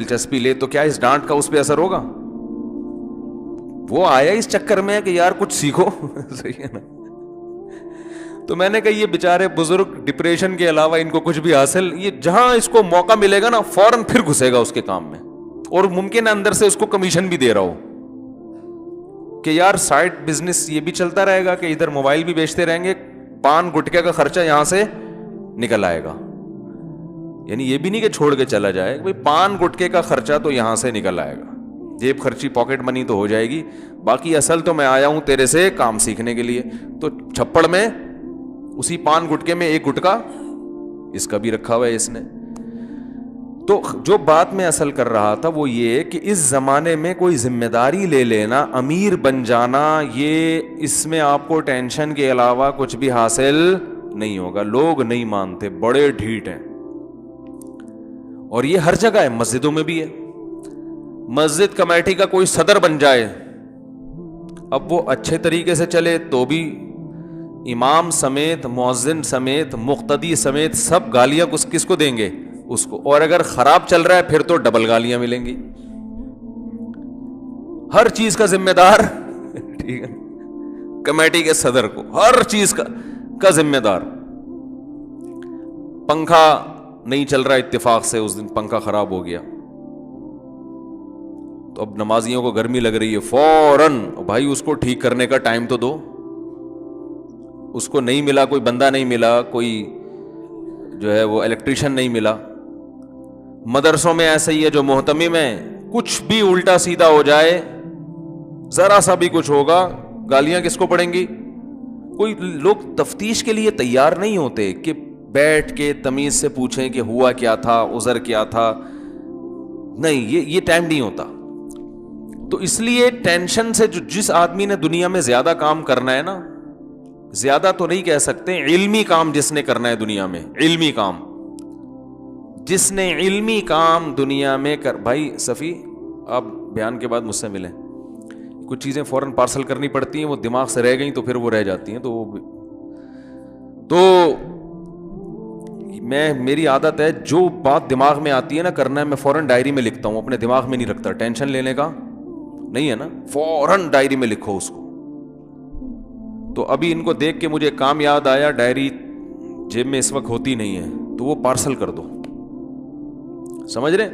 دلچسپی لے تو کیا اس ڈانٹ کا اس پہ اثر ہوگا؟ وہ آیا اس چکر میں کہ یار کچھ سیکھو صحیح ہے نا. تو میں نے کہا یہ بیچارے بزرگ ڈپریشن کے علاوہ ان کو کچھ بھی حاصل, یہ جہاں اس کو موقع ملے گا نا فوراً پھر گھسے گا اس کے کام میں, اور ممکن ہے اندر سے اس کو کمیشن بھی دے رہا ہو کہ یار سائڈ بزنس یہ بھی چلتا رہے گا کہ ادھر موبائل بھی بیچتے رہیں گے, پان گٹکے کا خرچہ یہاں سے نکل آئے گا. یعنی یہ بھی نہیں کہ چھوڑ کے چلا جائے, بھائی پان گٹکے کا خرچہ تو یہاں سے نکل آئے گا, جیب خرچی پاکٹ منی تو ہو جائے گی, باقی اصل تو میں آیا ہوں تیرے سے کام سیکھنے کے لیے. تو چھپڑ میں اسی پان گٹکے میں ایک گٹکا اس کا بھی رکھا ہوا ہے اس نے. تو جو بات میں اصل کر رہا تھا وہ یہ کہ اس زمانے میں کوئی ذمہ داری لے لینا, امیر بن جانا, یہ اس میں آپ کو ٹینشن کے علاوہ کچھ بھی حاصل نہیں ہوگا. لوگ نہیں مانتے, بڑے ڈھیٹ ہیں, اور یہ ہر جگہ ہے, مسجدوں میں بھی ہے. مسجد کمیٹی کا کوئی صدر بن جائے, اب وہ اچھے طریقے سے چلے تو بھی امام سمیت, مؤذن سمیت, مقتدی سمیت سب گالیاں کس کو دیں گے؟ اس کو. اور اگر خراب چل رہا ہے پھر تو ڈبل گالیاں ملیں گی. ہر چیز کا ذمہ دار ٹھیک ہے کمیٹی کے صدر کو, ہر چیز کا ذمہ دار. پنکھا نہیں چل رہا اتفاق سے, اس دن پنکھا خراب ہو گیا تو اب نمازیوں کو گرمی لگ رہی ہے, فوراً بھائی اس کو ٹھیک کرنے کا ٹائم تو دو. اس کو نہیں ملا, کوئی بندہ نہیں ملا, کوئی جو ہے وہ الیکٹریشین نہیں ملا. مدرسوں میں ایسا ہی ہے, جو محتمم ہے کچھ بھی الٹا سیدھا ہو جائے, ذرا سا بھی کچھ ہوگا, گالیاں کس کو پڑیں گی؟ کوئی لوگ تفتیش کے لیے تیار نہیں ہوتے کہ بیٹھ کے تمیز سے پوچھیں کہ ہوا کیا تھا, عذر کیا تھا. نہیں, یہ ٹائم نہیں ہوتا. تو اس لیے ٹینشن سے جس آدمی نے دنیا میں زیادہ کام کرنا ہے نا, زیادہ تو نہیں کہہ سکتے, علمی کام جس نے کرنا ہے دنیا میں, علمی کام جس نے علمی کام دنیا میں بھائی صفی آپ بیان کے بعد مجھ سے ملیں, کچھ چیزیں فوراً پارسل کرنی پڑتی ہیں, وہ دماغ سے رہ گئیں تو پھر وہ رہ جاتی ہیں. تو میری عادت ہے جو بات دماغ میں آتی ہے نا کرنا ہے, میں فوراً ڈائری میں لکھتا ہوں, اپنے دماغ میں نہیں رکھتا. ٹینشن لینے کا نہیں ہے نا, فوراً ڈائری میں لکھو اس کو. تو ابھی ان کو دیکھ کے مجھے کام یاد آیا, ڈائری جیب میں اس وقت ہوتی نہیں ہے تو وہ پارسل کر دو. سمجھ رہے,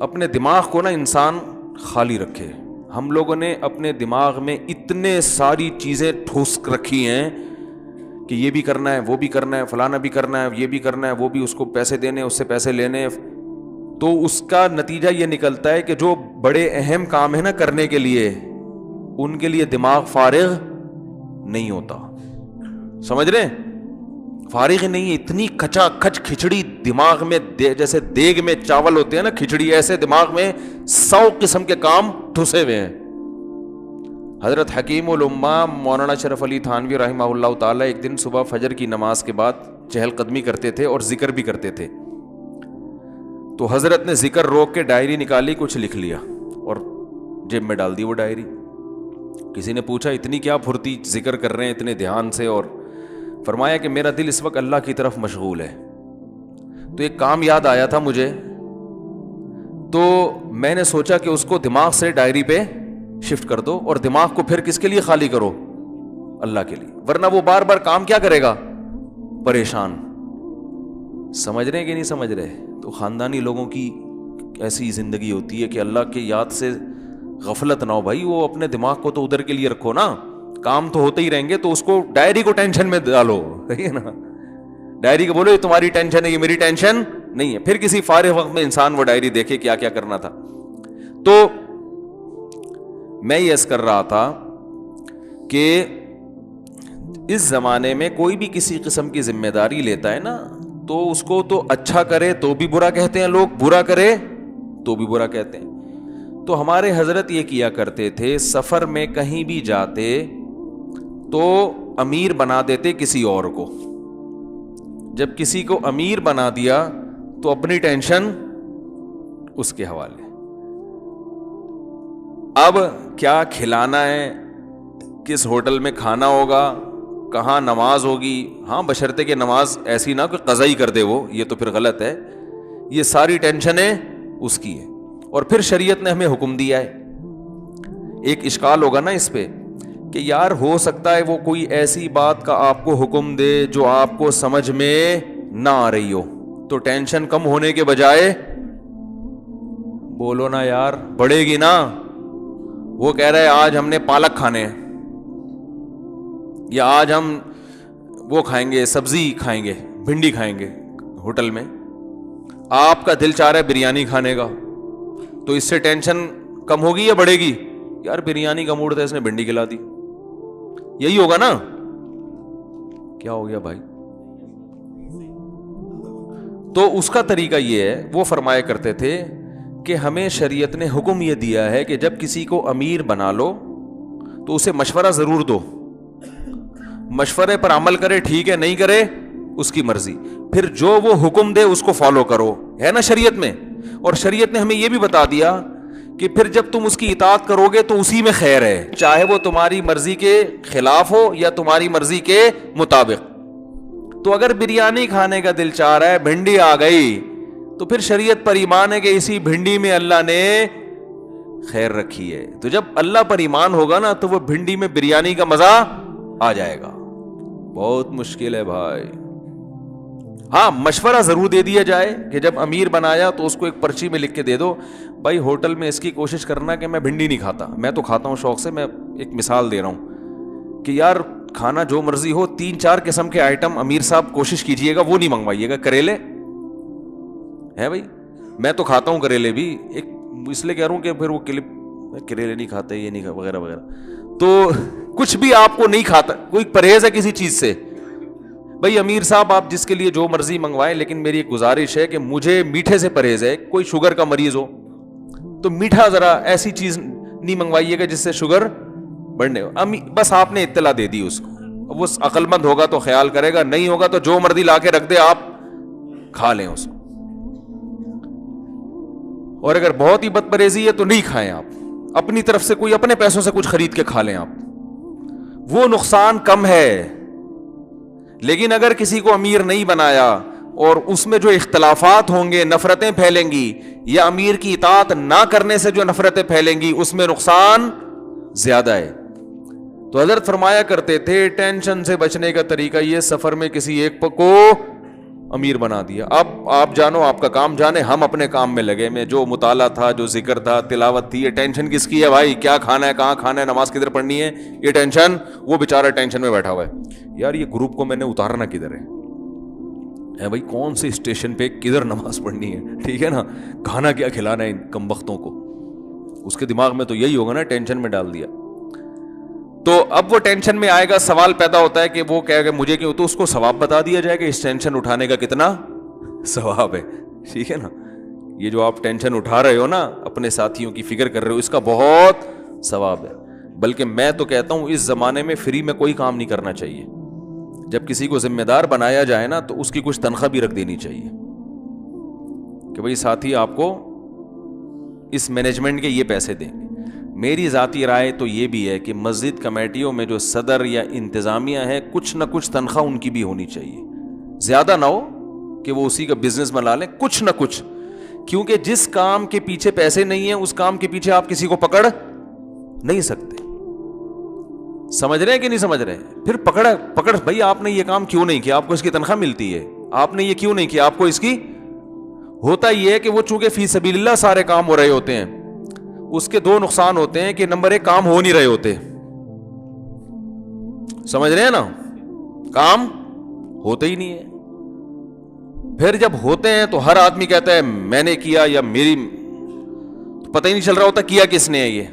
اپنے دماغ کو نا انسان خالی رکھے. ہم لوگوں نے اپنے دماغ میں اتنے ساری چیزیں ٹھوس رکھی ہیں کہ یہ بھی کرنا ہے, وہ بھی کرنا ہے, فلانا بھی کرنا ہے, یہ بھی کرنا ہے, وہ بھی, اس کو پیسے دینے, اس سے پیسے لینے. تو اس کا نتیجہ یہ نکلتا ہے کہ جو بڑے اہم کام ہے نا کرنے کے لیے, ان کے لیے دماغ فارغ نہیں ہوتا. سمجھ رہے, فارغ نہیں ہے. اتنی کچا کچ کھچڑی دماغ میں, جیسے دیگ میں چاول ہوتے ہیں نا کھچڑی, ایسے دماغ میں 100 قسم کے کام ٹھسے ہوئے ہیں. حضرت حکیم الامہ مولانا شرف علی تھانوی رحمہ اللہ تعالی ایک دن صبح فجر کی نماز کے بعد چہل قدمی کرتے تھے اور ذکر بھی کرتے تھے. تو حضرت نے ذکر روک کے ڈائری نکالی, کچھ لکھ لیا اور جیب میں ڈال دی وہ ڈائری. کسی نے پوچھا اتنی کیا پھرتی ذکر کر رہے ہیں اتنے دھیان سے, اور فرمایا کہ میرا دل اس وقت اللہ کی طرف مشغول ہے. تو ایک کام یاد آیا تھا مجھے, تو میں نے سوچا کہ اس کو دماغ سے ڈائری پہ شفٹ کر دو, اور دماغ کو پھر کس کے لیے خالی کرو؟ اللہ کے لیے. ورنہ وہ بار بار کام کیا کرے گا؟ پریشان. سمجھ رہے ہیں کہ نہیں سمجھ رہے؟ تو خاندانی لوگوں کی ایسی زندگی ہوتی ہے کہ اللہ کے یاد سے غفلت نہ ہو. بھائی وہ اپنے دماغ کو تو ادھر کے لیے رکھو نا, کام تو ہوتے ہی رہیں گے, تو اس کو ڈائری کو ٹینشن میں ڈالو, صحیح ہے نا. ڈائری کو بولو یہ تمہاری ٹینشن ہے, یہ میری ٹینشن نہیں ہے. پھر کسی فارغ وقت میں انسان وہ ڈائری دیکھے کیا کیا کرنا تھا. تو میں یہ عرض کر رہا تھا کہ اس زمانے میں کوئی بھی کسی قسم کی ذمہ داری لیتا ہے نا, تو اس کو تو اچھا کرے تو بھی برا کہتے ہیں لوگ, برا کرے تو بھی برا کہتے ہیں. تو ہمارے حضرت یہ کیا کرتے تھے, سفر میں کہیں بھی جاتے تو امیر بنا دیتے کسی اور کو. جب کسی کو امیر بنا دیا تو اپنی ٹینشن اس کے حوالے. اب کیا کھلانا ہے, کس ہوٹل میں کھانا ہوگا, کہاں نماز ہوگی, ہاں بشرطے کہ نماز ایسی نہ کہ قضا ہی کر دے وہ, یہ تو پھر غلط ہے. یہ ساری ٹینشنیں اس کی ہے. اور پھر شریعت نے ہمیں حکم دیا ہے. ایک اشکال ہوگا نا اس پہ کہ یار ہو سکتا ہے وہ کوئی ایسی بات کا آپ کو حکم دے جو آپ کو سمجھ میں نہ آ رہی ہو, تو ٹینشن کم ہونے کے بجائے بولو نا یار بڑھے گی نا. وہ کہہ رہے آج ہم نے پالک کھانے ہیں, یا آج ہم وہ کھائیں گے, سبزی کھائیں گے, بھنڈی کھائیں گے ہوٹل میں. آپ کا دل چاہ رہا ہے بریانی کھانے کا, تو اس سے ٹینشن کم ہوگی یا بڑھے گی؟ یار بریانی کا موڈ تھا, اس نے بھنڈی کھلا دی. یہی ہوگا نا. کیا ہو گیا بھائی؟ تو اس کا طریقہ یہ ہے, وہ فرمایا کرتے تھے کہ ہمیں شریعت نے حکم یہ دیا ہے کہ جب کسی کو امیر بنا لو تو اسے مشورہ ضرور دو, مشورے پر عمل کرے ٹھیک ہے, نہیں کرے اس کی مرضی, پھر جو وہ حکم دے اس کو فالو کرو, ہے نا شریعت میں. اور شریعت نے ہمیں یہ بھی بتا دیا کہ پھر جب تم اس کی اطاعت کرو گے تو اسی میں خیر ہے, چاہے وہ تمہاری مرضی کے خلاف ہو یا تمہاری مرضی کے مطابق. تو اگر بریانی کھانے کا دل چاہ رہا ہے, بھنڈی آ گئی, تو پھر شریعت پر ایمان ہے کہ اسی بھنڈی میں اللہ نے خیر رکھی ہے. تو جب اللہ پر ایمان ہوگا نا تو وہ بھنڈی میں بریانی کا مزہ آ جائے گا. بہت مشکل ہے بھائی. ہاں مشورہ ضرور دے دیا جائے کہ جب امیر بنایا تو اس کو ایک پرچی میں لکھ کے دے دو, بھائی ہوٹل میں اس کی کوشش کرنا کہ میں بھنڈی نہیں کھاتا, میں تو کھاتا ہوں شوق سے. میں ایک مثال دے رہا ہوں کہ یار کھانا جو مرضی ہو, 3-4 قسم کے آئٹم امیر صاحب کوشش کیجئے گا وہ نہیں منگوائیے گا. کریلے ہے بھائی, میں تو کھاتا ہوں کریلے بھی, ایک اس لیے کہہ رہا ہوں کہ پھر وہ کریلے نہیں کھاتے, یہ نہیں وغیرہ وغیرہ. تو کچھ بھی آپ کو نہیں کھاتا, کوئی پرہیز ہے کسی چیز سے, بھائی امیر صاحب آپ جس کے لیے جو مرضی منگوائیں, لیکن میری ایک گزارش ہے کہ مجھے میٹھے سے پرہیز ہے. کوئی شوگر کا مریض ہو تو میٹھا ذرا ایسی چیز نہیں منگوائیے گا جس سے شوگر بڑھنے. بس آپ نے اطلاع دے دی اس کو, وہ عقل مند ہوگا تو خیال کرے گا, نہیں ہوگا تو جو مرضی لا کے رکھ دے آپ کھا لیں اس کو. اور اگر بہت ہی بد پرہیزی ہے تو نہیں کھائیں آپ, اپنی طرف سے کوئی اپنے پیسوں سے کچھ خرید کے کھا لیں آپ, وہ نقصان کم ہے. لیکن اگر کسی کو امیر نہیں بنایا اور اس میں جو اختلافات ہوں گے, نفرتیں پھیلیں گی, یا امیر کی اطاعت نہ کرنے سے جو نفرتیں پھیلیں گی, اس میں نقصان زیادہ ہے. تو حضرت فرمایا کرتے تھے ٹینشن سے بچنے کا طریقہ یہ, سفر میں کسی ایک کو امیر بنا دیا, اب آپ جانو آپ کا کام جانے, ہم اپنے کام میں لگے میں, جو مطالعہ تھا, جو ذکر تھا, تلاوت تھی. یہ ٹینشن کس کی ہے بھائی؟ کیا کھانا ہے, کہاں کھانا ہے, نماز کدھر پڑھنی ہے, یہ ٹینشن. وہ بیچارہ ٹینشن میں بیٹھا ہوا ہے, یار یہ گروپ کو میں نے اتارنا کدھر ہے بھائی, کون سے اسٹیشن پہ کدھر نماز پڑھنی ہے, ٹھیک ہے نا, کھانا کیا کھلانا ہے ان کم بختوں کو. اس کے دماغ میں تو یہی ہوگا نا, ٹینشن میں ڈال دیا. تو اب وہ ٹینشن میں آئے گا, سوال پیدا ہوتا ہے کہ وہ کہے گا مجھے کیوں, تو اس کو ثواب بتا دیا جائے کہ اس ٹینشن اٹھانے کا کتنا ثواب ہے, ٹھیک ہے نا. یہ جو آپ ٹینشن اٹھا رہے ہو نا, اپنے ساتھیوں کی فکر کر رہے ہو, اس کا بہت ثواب ہے. بلکہ میں تو کہتا ہوں اس زمانے میں فری میں کوئی کام نہیں کرنا چاہیے. جب کسی کو ذمہ دار بنایا جائے نا تو اس کی کچھ تنخواہ بھی رکھ دینی چاہیے کہ بھائی ساتھی آپ کو اس مینجمنٹ کے یہ پیسے دیں گے. میری ذاتی رائے تو یہ بھی ہے کہ مسجد کمیٹیوں میں جو صدر یا انتظامیہ ہے, کچھ نہ کچھ تنخواہ ان کی بھی ہونی چاہیے. زیادہ نہ ہو کہ وہ اسی کا بزنس بنا لیں, کچھ نہ کچھ, کیونکہ جس کام کے پیچھے پیسے نہیں ہیں اس کام کے پیچھے آپ کسی کو پکڑ نہیں سکتے. سمجھ رہے ہیں کہ نہیں سمجھ رہے؟ پھر پکڑ بھائی آپ نے یہ کام کیوں نہیں کیا, آپ کو اس کی تنخواہ ملتی ہے, آپ نے یہ کیوں نہیں کیا, آپ کو اس کی. ہوتا یہ ہے کہ وہ چونکہ فی سبیل اللہ سارے کام ہو رہے ہوتے ہیں, اس کے دو نقصان ہوتے ہیں کہ نمبر 1 کام ہو نہیں رہے ہوتے, سمجھ رہے ہیں نا, کام ہوتے ہی نہیں ہے. پھر جب ہوتے ہیں تو ہر آدمی کہتا ہے میں نے کیا, یا میری پتہ ہی نہیں چل رہا ہوتا کیا کس نے ہے یہ.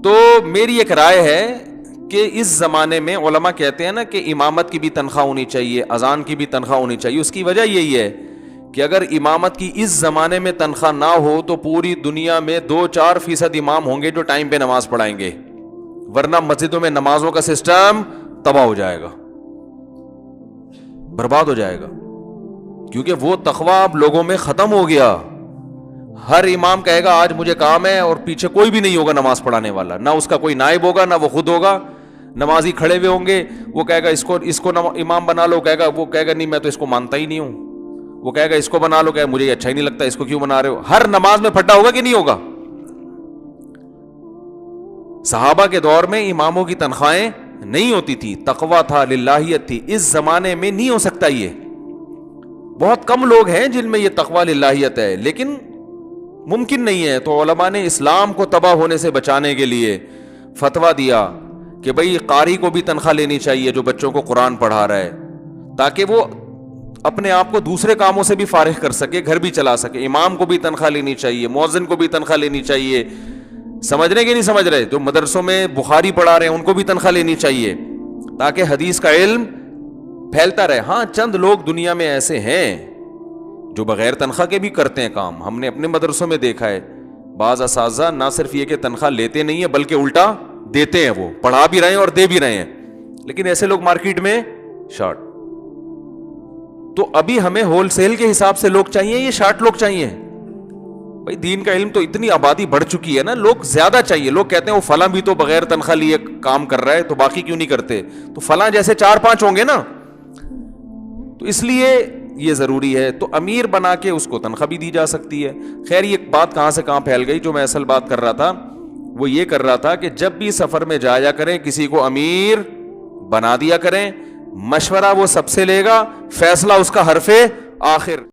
تو میری ایک رائے ہے کہ اس زمانے میں علماء کہتے ہیں نا کہ امامت کی بھی تنخواہ ہونی چاہیے, اذان کی بھی تنخواہ ہونی چاہیے. اس کی وجہ یہی ہے کہ اگر امامت کی اس زمانے میں تنخواہ نہ ہو تو پوری دنیا میں 2-4% امام ہوں گے جو ٹائم پہ نماز پڑھائیں گے, ورنہ مسجدوں میں نمازوں کا سسٹم تباہ ہو جائے گا, برباد ہو جائے گا, کیونکہ وہ تقویٰ اب لوگوں میں ختم ہو گیا. ہر امام کہے گا آج مجھے کام ہے, اور پیچھے کوئی بھی نہیں ہوگا نماز پڑھانے والا, نہ اس کا کوئی نائب ہوگا, نہ وہ خود ہوگا. نمازی کھڑے ہوئے ہوں گے, وہ کہے گا اس کو امام بنا لو, وہ کہے گا نہیں میں تو اس کو مانتا ہی نہیں ہوں. وہ کہے گا اس کو بنا لو، کہ مجھے یہ اچھا ہی نہیں لگتا، اس کو کیوں بنا رہے ہو؟ ہر نماز میں پھٹا ہوگا کہ نہیں ہوگا؟ صحابہ کے دور میں اماموں کی تنخواہیں نہیں ہوتی تھی، تقویٰ تھا، للہیت تھی. اس زمانے میں نہیں ہو سکتا. یہ بہت کم لوگ ہیں جن میں یہ تقویٰ للہیت ہے، لیکن ممکن نہیں ہے. تو علماء نے اسلام کو تباہ ہونے سے بچانے کے لیے فتویٰ دیا کہ بھئی قاری کو بھی تنخواہ لینی چاہیے جو بچوں کو قرآن پڑھا رہا ہے، تاکہ وہ اپنے آپ کو دوسرے کاموں سے بھی فارغ کر سکے، گھر بھی چلا سکے. امام کو بھی تنخواہ لینی چاہیے، مؤذن کو بھی تنخواہ لینی چاہیے. سمجھ رہے کہ نہیں سمجھ رہے؟ جو مدرسوں میں بخاری پڑھا رہے ہیں ان کو بھی تنخواہ لینی چاہیے، تاکہ حدیث کا علم پھیلتا رہے. ہاں چند لوگ دنیا میں ایسے ہیں جو بغیر تنخواہ کے بھی کرتے ہیں کام. ہم نے اپنے مدرسوں میں دیکھا ہے بعض اساتذہ نہ صرف یہ کہ تنخواہ لیتے نہیں ہیں بلکہ الٹا دیتے ہیں. وہ پڑھا بھی رہے ہیں اور دے بھی رہے ہیں، لیکن ایسے لوگ مارکیٹ میں شارٹ. تو ابھی ہمیں ہول سیل کے حساب سے لوگ چاہیے، یہ شارٹ لوگ چاہیے؟ بھائی دین کا علم تو اتنی آبادی بڑھ چکی ہے نا، لوگ زیادہ چاہیے. لوگ کہتے ہیں وہ فلاں بھی تو بغیر تنخواہ لیے کام کر رہا ہے تو باقی کیوں نہیں کرتے؟ تو فلاں جیسے 4-5 ہوں گے نا. تو اس لیے یہ ضروری ہے. تو امیر بنا کے اس کو تنخواہ بھی دی جا سکتی ہے. خیر یہ بات کہاں سے کہاں پھیل گئی. جو میں اصل بات کر رہا تھا وہ یہ کر رہا تھا کہ جب بھی سفر میں جایا کریں کسی کو امیر بنا دیا کریں. مشورہ وہ سب سے لے گا، فیصلہ اس کا حرف آخر.